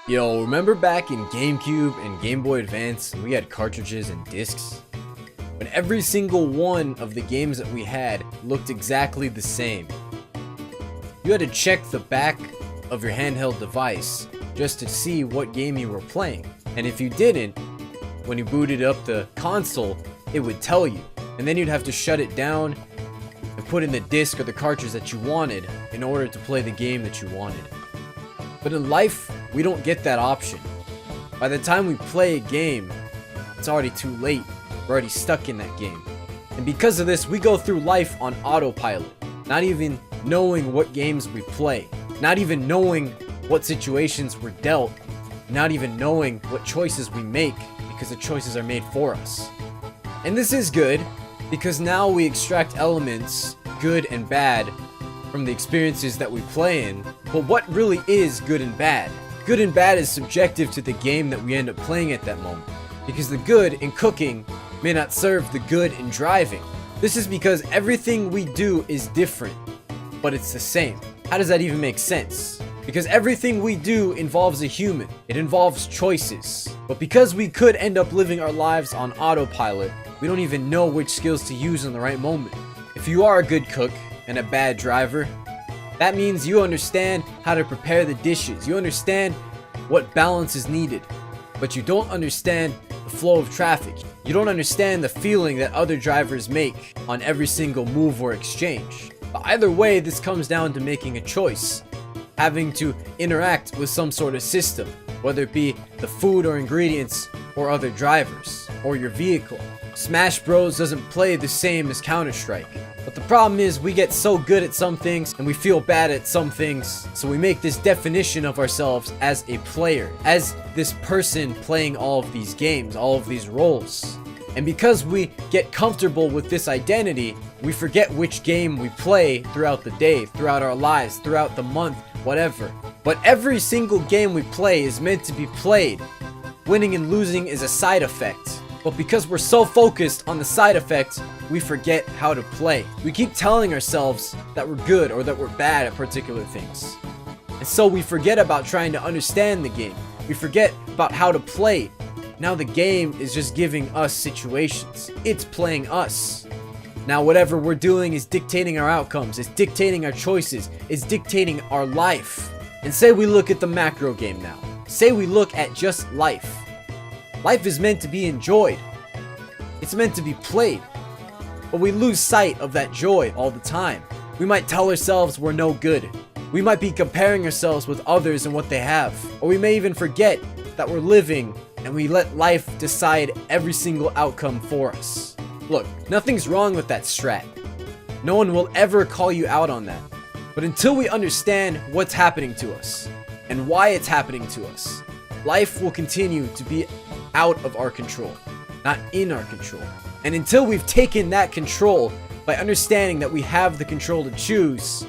Yo, remember back in GameCube and Game Boy Advance, we had cartridges and discs? When every single one of the games that we had looked exactly the same. You had to check the back of your handheld device just to see what game you were playing. And if you didn't, when you booted up the console, it would tell you. And then you'd have to shut it down and put in the disc or the cartridge that you wanted in order to play the game that you wanted. But in life, we don't get that option. By the time we play a game, it's already too late. We're already stuck in that game. And because of this, we go through life on autopilot, not even knowing what games we play, not even knowing what situations we're dealt, not even knowing what choices we make because the choices are made for us. And this is good because now we extract elements, good and bad, from the experiences that we play in. But what really is good and bad? Good and bad is subjective to the game that we end up playing at that moment, because the good in cooking may not serve the good in driving. This is because everything we do is different, but it's the same. How does that even make sense? Because everything we do involves a human. It involves choices. But because we could end up living our lives on autopilot, we don't even know which skills to use in the right moment. If you are a good cook and a bad driver, that means you understand how to prepare the dishes. You understand what balance is needed, but you don't understand the flow of traffic. You don't understand the feeling that other drivers make on every single move or exchange. But either way, this comes down to making a choice, having to interact with some sort of system, whether it be the food or ingredients or other drivers or your vehicle. Smash Bros doesn't play the same as Counter-Strike. But the problem is we get so good at some things and we feel bad at some things, so we make this definition of ourselves as a player, as this person playing all of these games, all of these roles. And because we get comfortable with this identity, we forget which game we play throughout the day, throughout our lives, throughout the month, whatever. But every single game we play is meant to be played. Winning and losing is a side effect. But because we're so focused on the side effects, we forget how to play. We keep telling ourselves that we're good or that we're bad at particular things. And so we forget about trying to understand the game. We forget about how to play. Now the game is just giving us situations. It's playing us. Now whatever we're doing is dictating our outcomes. It's dictating our choices. It's dictating our life. And say we look at the macro game now. Say we look at just life. Life is meant to be enjoyed. It's meant to be played. But we lose sight of that joy all the time. We might tell ourselves we're no good. We might be comparing ourselves with others and what they have. Or we may even forget that we're living and we let life decide every single outcome for us. Look, nothing's wrong with that strat. No one will ever call you out on that. But until we understand what's happening to us and why it's happening to us, life will continue to be out of our control, not in our control. And until we've taken that control by understanding that we have the control to choose,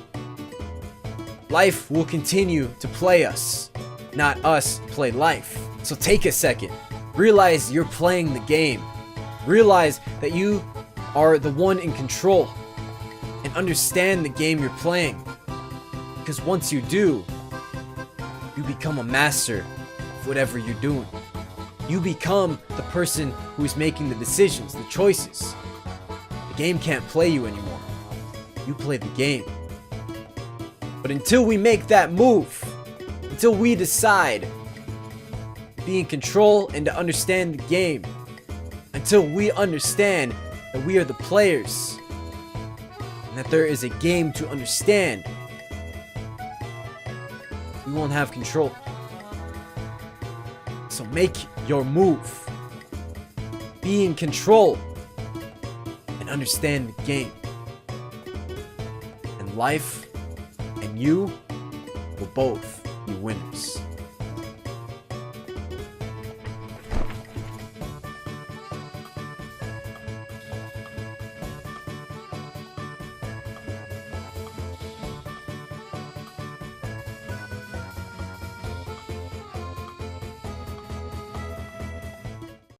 life will continue to play us, not us play life. So take a second, realize you're playing the game, realize that you are the one in control, and understand the game you're playing. Because once you do, you become a master of whatever you're doing. You become the person who is making the decisions, the choices. The game can't play you anymore. You play the game. But until we make that move, until we decide to be in control and to understand the game, until we understand that we are the players and that there is a game to understand, we won't have control. So make your move. Be in control and understand the game. And life and you will both be winners.